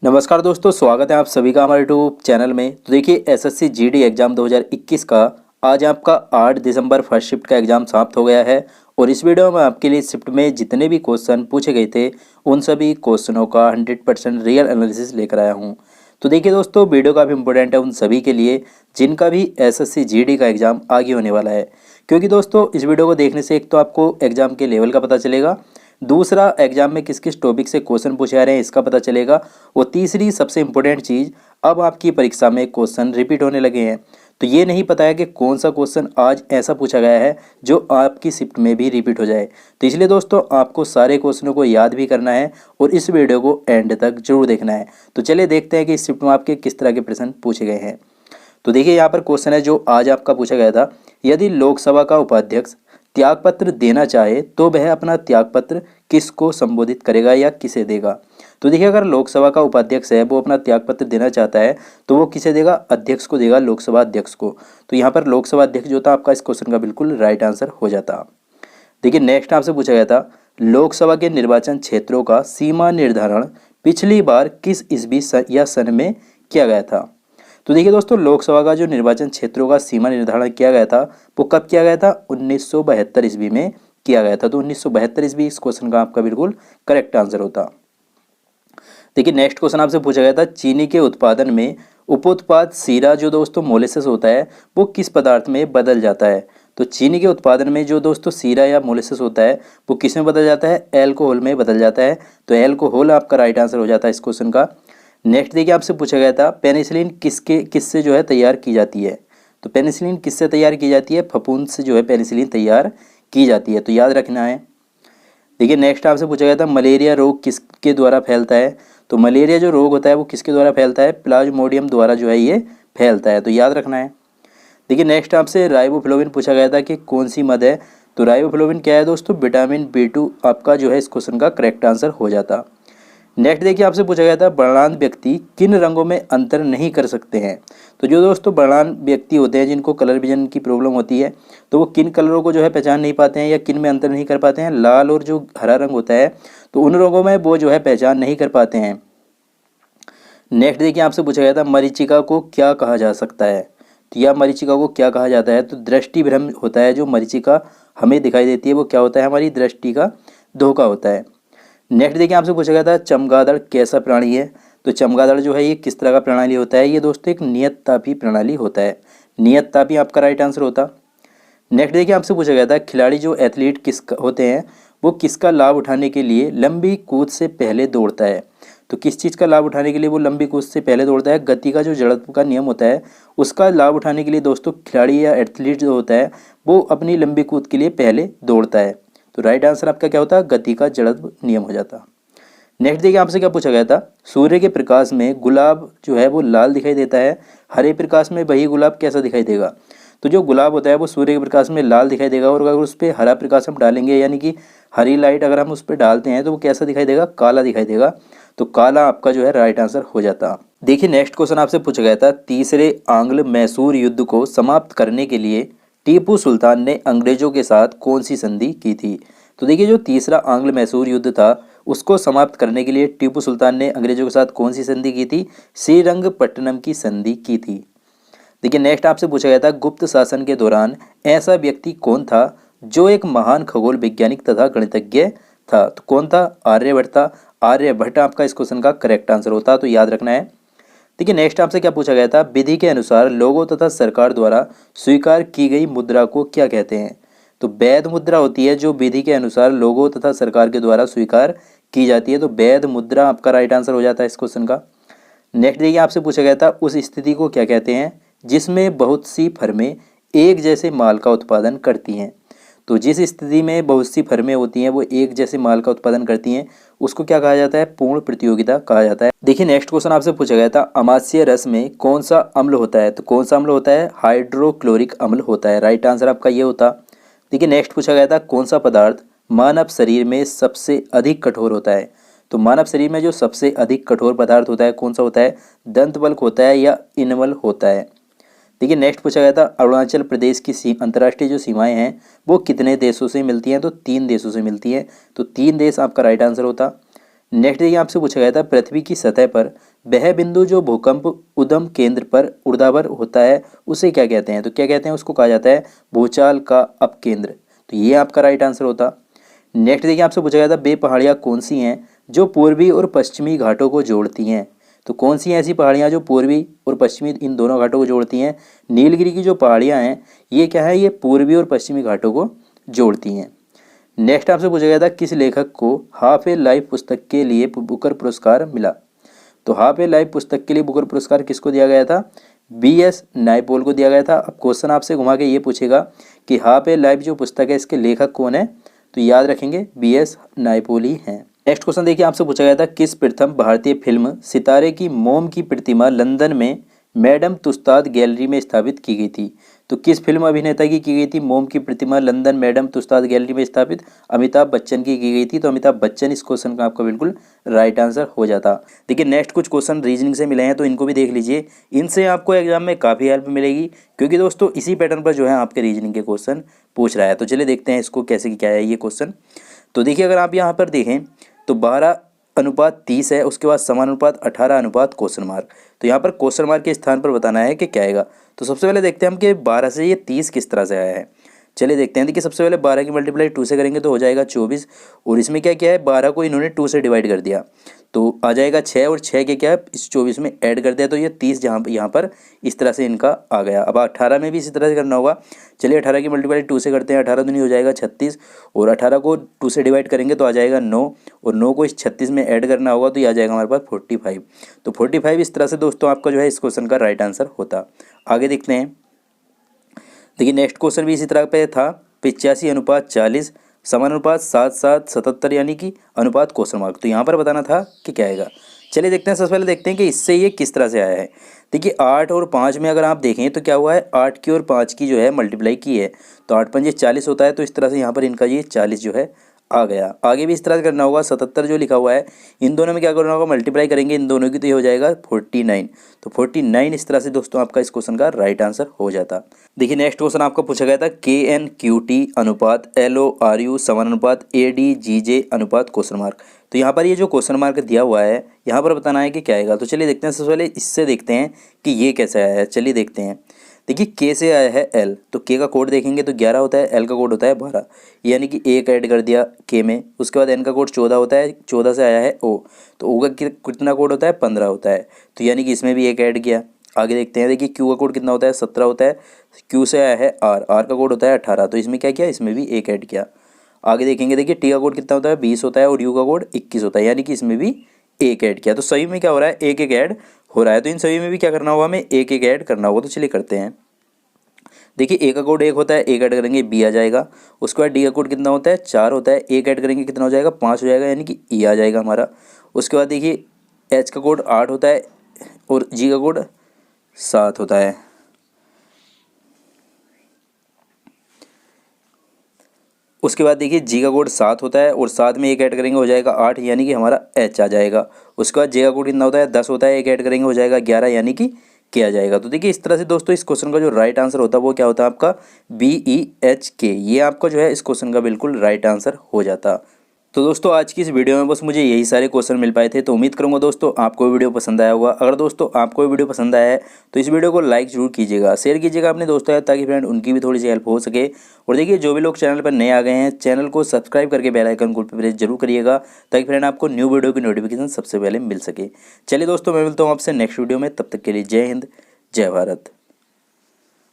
नमस्कार दोस्तों, स्वागत है आप सभी का हमारे यूट्यूब चैनल में। तो देखिए एसएससी जीडी एग्ज़ाम 2021 का आज आपका 8 दिसंबर फर्स्ट शिफ्ट का एग्ज़ाम समाप्त हो गया है। और इस वीडियो में आपके लिए शिफ्ट में जितने भी क्वेश्चन पूछे गए थे उन सभी क्वेश्चनों का 100% रियल एनालिसिस लेकर आया हूँ। तो देखिए दोस्तों, वीडियो काफ़ी इंपॉर्टेंट है उन सभी के लिए जिनका भी एसएससी जीडी का एग्ज़ाम आगे होने वाला है। क्योंकि दोस्तों इस वीडियो को देखने से एक तो आपको एग्ज़ाम के लेवल का पता चलेगा, दूसरा एग्जाम में किस किस टॉपिक से क्वेश्चन पूछे आ रहे हैं इसका पता चलेगा, और तीसरी सबसे इम्पोर्टेंट चीज़, अब आपकी परीक्षा में क्वेश्चन रिपीट होने लगे हैं। तो ये नहीं पता है कि कौन सा क्वेश्चन आज ऐसा पूछा गया है जो आपकी शिफ्ट में भी रिपीट हो जाए। तो इसलिए दोस्तों आपको सारे क्वेश्चनों को याद भी करना है और इस वीडियो को एंड तक जरूर देखना है। तो चलिए देखते हैं कि इस शिफ्ट में आपके किस तरह के प्रश्न पूछे गए हैं। तो देखिए यहाँ पर क्वेश्चन है जो आज आपका पूछा गया था, यदि लोकसभा का उपाध्यक्ष त्यागपत्र देना चाहे तो वह अपना त्यागपत्र किसको संबोधित करेगा या किसे देगा। तो देखिए अगर लोकसभा का उपाध्यक्ष है वो अपना त्यागपत्र देना चाहता है तो वो किसे देगा, अध्यक्ष को देगा, लोकसभा अध्यक्ष को। तो यहाँ पर लोकसभा अध्यक्ष जो था आपका इस क्वेश्चन का बिल्कुल राइट आंसर हो जाता। देखिए नेक्स्ट आपसे पूछा गया था, लोकसभा के निर्वाचन क्षेत्रों का सीमा निर्धारण पिछली बार किस ईस्वी या सन में किया गया था। तो देखिए दोस्तों लोकसभा का जो निर्वाचन क्षेत्रों का सीमा निर्धारण किया गया था वो कब किया गया था, 1972 ईस्वी में किया गया था। तो 1972 ईस्वी इस क्वेश्चन का आपका बिल्कुल करेक्ट आंसर होता। देखिए नेक्स्ट क्वेश्चन आपसे पूछा गया था, चीनी के उत्पादन में उपोत्पाद सीरा जो दोस्तों मोलेसेस होता है वो किस पदार्थ में बदल जाता है। तो चीनी के उत्पादन में जो दोस्तों सीरा या मोलेसेस होता है वो किस में बदल जाता है, एल्कोहल में बदल जाता है। तो एल्कोहल आपका राइट आंसर हो जाता है इस क्वेश्चन का। नेक्स्ट देखिए आपसे पूछा गया था, पेनिसिलिन किससे जो है तैयार की जाती है। तो पेनिसिलिन किससे तैयार की जाती है, फफूंद से जो है पेनिसिलिन तैयार की जाती है। तो याद रखना है। देखिए नेक्स्ट आपसे पूछा गया था, मलेरिया रोग किसके द्वारा फैलता है। तो मलेरिया जो रोग होता है वो किसके द्वारा फैलता है, प्लाज्मोडियम द्वारा जो है ये फैलता है। तो याद रखना है। देखिए नेक्स्ट आपसे राइबोफ्लोविन पूछा गया था कि कौन सी मद है। तो राइबोफ्लोविन क्या है दोस्तों, विटामिन B2 आपका जो है इस क्वेश्चन का करेक्ट आंसर हो जाता। नेक्स्ट देखिए आपसे पूछा गया था, वर्णांध व्यक्ति किन रंगों में अंतर नहीं कर सकते हैं। तो जो दोस्तों वर्णांध व्यक्ति होते हैं जिनको कलर विजन की प्रॉब्लम होती है तो वो किन कलरों को जो है पहचान नहीं पाते हैं या किन में अंतर नहीं कर पाते हैं, लाल और जो हरा रंग होता है तो उन रंगों में वो जो है पहचान नहीं कर पाते हैं। नेक्स्ट देखिए आपसे पूछा गया था, मरीचिका को क्या कहा जा सकता है। तो यह मरीचिका को क्या कहा जाता है, तो दृष्टि भ्रम होता है। जो मरीचिका हमें दिखाई देती है वो क्या होता है, हमारी दृष्टि का धोखा होता है। नेक्स्ट देखिए आपसे पूछा गया था, चमगादड़ कैसा प्राणी है। तो चमगादड़ जो है ये किस तरह का प्रणाली होता है, ये दोस्तों एक नियततापी प्रणाली होता है। नियततापी आपका राइट आंसर होता। नेक्स्ट देखिए आपसे पूछा गया था, खिलाड़ी जो एथलीट होते हैं वो किसका लाभ उठाने के लिए लंबी कूद से पहले दौड़ता है। तो किस चीज़ का लाभ उठाने के लिए वो लंबी कूद से पहले दौड़ता है, गति का जो जड़त्व का नियम होता है उसका लाभ उठाने के लिए दोस्तों खिलाड़ी या एथलीट जो होता है वो अपनी लंबी कूद के लिए पहले दौड़ता है। तो राइट आंसर आपका क्या होता है, गति का जड़त्व नियम हो जाता। नेक्स्ट देखिए आपसे क्या पूछा गया था, सूर्य के प्रकाश में गुलाब जो है वो लाल दिखाई देता है, हरे प्रकाश में वही गुलाब कैसा दिखाई देगा। तो जो गुलाब होता है वो सूर्य के प्रकाश में लाल दिखाई देगा, और अगर उस पर हरा प्रकाश हम डालेंगे यानी कि हरी लाइट अगर हम उस पर डालते हैं तो वो कैसा दिखाई देगा, काला दिखाई देगा। तो काला आपका जो है राइट आंसर हो जाता। देखिए नेक्स्ट क्वेश्चन आपसे पूछा गया था, तीसरे आंग्ल मैसूर युद्ध को समाप्त करने के लिए टीपू सुल्तान ने अंग्रेजों के साथ कौन सी संधि की थी। तो देखिए जो तीसरा आंग्ल मैसूर युद्ध था उसको समाप्त करने के लिए टीपू सुल्तान ने अंग्रेजों के साथ कौन सी संधि की थी, श्रीरंगपट्टनम की संधि की थी। देखिए नेक्स्ट आपसे पूछा गया था, गुप्त शासन के दौरान ऐसा व्यक्ति कौन था जो एक महान खगोल वैज्ञानिक तथा गणितज्ञ था। तो कौन था, आर्यभट्ट था। आर्यभट्ट आपका इस क्वेश्चन का करेक्ट आंसर होता। तो याद रखना है। देखिए नेक्स्ट आपसे क्या पूछा गया था, विधि के अनुसार लोगों तथा सरकार द्वारा स्वीकार की गई मुद्रा को क्या कहते हैं। तो वैध मुद्रा होती है जो विधि के अनुसार लोगों तथा सरकार के द्वारा स्वीकार की जाती है। तो वैध मुद्रा आपका राइट आंसर हो जाता है इस क्वेश्चन का। नेक्स्ट देखिए आपसे पूछा गया था, उस स्थिति को क्या कहते हैं जिसमें बहुत सी फर्में एक जैसे माल का उत्पादन करती हैं। तो जिस स्थिति में बहुत सी फर्में होती हैं वो एक जैसे माल का उत्पादन करती हैं उसको क्या कहा जाता है, पूर्ण प्रतियोगिता कहा जाता है। देखिए नेक्स्ट क्वेश्चन आपसे पूछा गया था, अमाशय रस में कौन सा अम्ल होता है। तो कौन सा अम्ल होता है, हाइड्रोक्लोरिक अम्ल होता है। राइट आंसर आपका ये होता। देखिए नेक्स्ट पूछा गया था, कौन सा पदार्थ मानव शरीर में सबसे अधिक कठोर होता है। तो मानव शरीर में जो सबसे अधिक कठोर पदार्थ होता है कौन सा होता है, दंत बल्क होता है या इनवल होता है। देखिए नेक्स्ट पूछा गया था, अरुणाचल प्रदेश की अंतर्राष्ट्रीय जो सीमाएं हैं वो कितने देशों से मिलती हैं। तो 3 देशों से मिलती हैं। तो 3 देश आपका राइट आंसर होता। नेक्स्ट देखिए आपसे पूछा गया था पृथ्वी की सतह पर वह बिंदु जो भूकंप उद्गम केंद्र पर ऊर्ध्वाधर होता है उसे क्या कहते हैं? तो क्या कहते हैं? उसको कहा जाता है भूचाल का अपकेंद्र। तो ये आपका राइट आंसर होता। नेक्स्ट देखिए आपसे पूछा गया था वे पहाड़ियाँ कौन सी हैं जो पूर्वी और पश्चिमी घाटों को जोड़ती हैं? तो कौन सी ऐसी पहाड़ियाँ जो पूर्वी और पश्चिमी इन दोनों घाटों को जोड़ती हैं? नीलगिरी की जो पहाड़ियाँ हैं ये क्या है? ये पूर्वी और पश्चिमी घाटों को जोड़ती हैं। नेक्स्ट आपसे पूछा गया था किस लेखक को हाफ ए लाइफ पुस्तक के लिए बुकर पुरस्कार मिला? तो हाफ ए लाइफ पुस्तक के लिए बुकर पुरस्कार किसको दिया गया था? BS नायपॉल को दिया गया था। अब क्वेश्चन आपसे घुमा के ये पूछेगा कि हाफ ए लाइफ जो पुस्तक है इसके लेखक कौन है? तो याद रखेंगे BS नायपॉल ही हैं। नेक्स्ट क्वेश्चन देखिए आपसे पूछा गया था किस प्रथम भारतीय फिल्म सितारे की मोम की प्रतिमा लंदन में मैडम तुस्ताद गैलरी में स्थापित की गई थी? तो किस फिल्म अभिनेता की गई थी मोम की प्रतिमा लंदन मैडम तुस्ताद गैलरी में स्थापित? अमिताभ बच्चन की गई थी। तो अमिताभ बच्चन इस क्वेश्चन का आपका बिल्कुल राइट आंसर हो जाता। देखिए नेक्स्ट कुछ क्वेश्चन रीजनिंग से मिले हैं तो इनको भी देख लीजिए, इनसे आपको एग्जाम में काफ़ी हेल्प मिलेगी क्योंकि दोस्तों इसी पैटर्न पर जो है आपके रीजनिंग के क्वेश्चन पूछ रहा है। तो चलिए देखते हैं इसको कैसे क्या है ये क्वेश्चन। तो देखिए अगर आप यहाँ पर देखें तो 12:30 है, उसके बाद समानुपात 18 क्वेश्चन मार्क। तो यहाँ पर क्वेश्चन मार्क के स्थान पर बताना है कि क्या आएगा। तो सबसे पहले देखते हैं हम कि 12 से ये 30 किस तरह से आया है। चलिए देखते हैं। देखिए सबसे पहले 12 की मल्टीप्लाई 2 से करेंगे तो हो जाएगा 24 और इसमें क्या क्या है 12 को इन्होंने 2 से डिवाइड कर दिया तो आ जाएगा 6 और 6 के क्या है इस 24 में ऐड कर दिया तो ये 30 यहाँ पर इस तरह से इनका आ गया। अब 18 में भी इसी तरह से करना होगा। चलिए 18 की मल्टीप्लाई 2 से करते हैं, 18 दूनी हो जाएगा 36 और 18 को 2 से डिवाइड करेंगे तो आ जाएगा 9 और 9 को इस 36 में ऐड करना होगा तो ये आ जाएगा हमारे पास 45। तो 45 इस तरह से दोस्तों आपका जो है इस क्वेश्चन का राइट आंसर होता। आगे देखते हैं। देखिए नेक्स्ट क्वेश्चन भी इसी तरह पे था 85:40 समानुपात 7:77 यानी कि अनुपात क्वेश्चन मार्क। तो यहाँ पर बताना था कि क्या आएगा। चलिए देखते हैं। सबसे पहले देखते हैं कि इससे ये किस तरह से आया है। देखिए 8 और 5 में अगर आप देखें तो क्या हुआ है 8 की और 5 की जो है मल्टीप्लाई की है तो 8 पंजे 40 होता है तो इस तरह से यहाँ पर इनका ये 40 जो है आ गया। आगे भी इस तरह से करना होगा। 77 जो लिखा हुआ है इन दोनों में क्या करना होगा मल्टीप्लाई करेंगे इन दोनों की तो ये हो जाएगा 49। तो 49 इस तरह से दोस्तों आपका इस क्वेश्चन का राइट आंसर हो जाता। देखिए नेक्स्ट क्वेश्चन आपका पूछा गया था KNQT अनुपात LORU समानुपात ADGJ अनुपात क्वेश्चन मार्क। तो यहाँ पर ये जो क्वेश्चन मार्क दिया हुआ है यहाँ पर बताना है कि क्या आएगा। तो चलिए देखते हैं। सबसे पहले इससे देखते हैं कि ये कैसे आया है। चलिए देखते हैं। देखिए K से आया है L तो K का कोड देखेंगे तो 11 होता है, L का कोड होता है 12 यानी कि 1 ऐड कर दिया K में। उसके बाद N का कोड 14 होता है, 14 से आया है O तो O का कितना कोड होता है 15 होता है तो यानी कि इसमें भी 1 ऐड किया। आगे देखते हैं। देखिए Q का कोड कितना होता है 17 होता है, Q से आया है R, R का कोड होता है 18 तो इसमें क्या किया इसमें भी 1 ऐड किया। आगे देखेंगे। देखिए T का कोड कितना होता है 20 होता है और U का कोड 21 होता है यानी कि इसमें भी 1 ऐड किया। तो सभी में क्या हो रहा है 1 ऐड हो रहा है तो इन सभी में भी क्या करना होगा हमें 1 ऐड करना होगा। तो चलिए करते हैं। देखिए A का कोड 1 होता है, 1 ऐड करेंगे B आ जाएगा। उसके बाद D का कोड कितना होता है 4 होता है, 1 ऐड करेंगे कितना हो जाएगा 5 हो जाएगा यानी कि E आ जाएगा हमारा। उसके बाद देखिए H का कोड 8 होता है और G का कोड 7 होता है। उसके बाद देखिए G का कोड 7 होता है और 7 में 1 ऐड करेंगे हो जाएगा 8 यानी कि हमारा H आ जाएगा। उसके बाद J का कोड कितना होता है 10 होता है, 1 ऐड करेंगे हो जाएगा 11 यानी कि किया जाएगा। तो देखिए इस तरह से दोस्तों इस क्वेश्चन का जो राइट आंसर होता है वो क्या होता है आपका BEHK। ये आपका जो है इस क्वेश्चन का बिल्कुल राइट आंसर हो जाता। तो दोस्तों आज की इस वीडियो में बस मुझे यही सारे क्वेश्चन मिल पाए थे। तो उम्मीद करूंगा दोस्तों आपको वीडियो पसंद आया होगा। अगर दोस्तों आपको वीडियो पसंद आया है तो इस वीडियो को लाइक जरूर कीजिएगा, शेयर कीजिएगा अपने दोस्तों के साथ ताकि फ्रेंड उनकी भी थोड़ी सी हेल्प हो सके। और देखिए जो भी लोग चैनल पर नए आ गए हैं चैनल को सब्सक्राइब करके बेल आइकन को प्रेस जरूर करिएगा ताकि फ्रेंड आपको न्यू वीडियो की नोटिफिकेशन सबसे पहले मिल सके। चलिए दोस्तों मैं मिलता हूँ आपसे नेक्स्ट वीडियो में, तब तक के लिए जय हिंद जय भारत।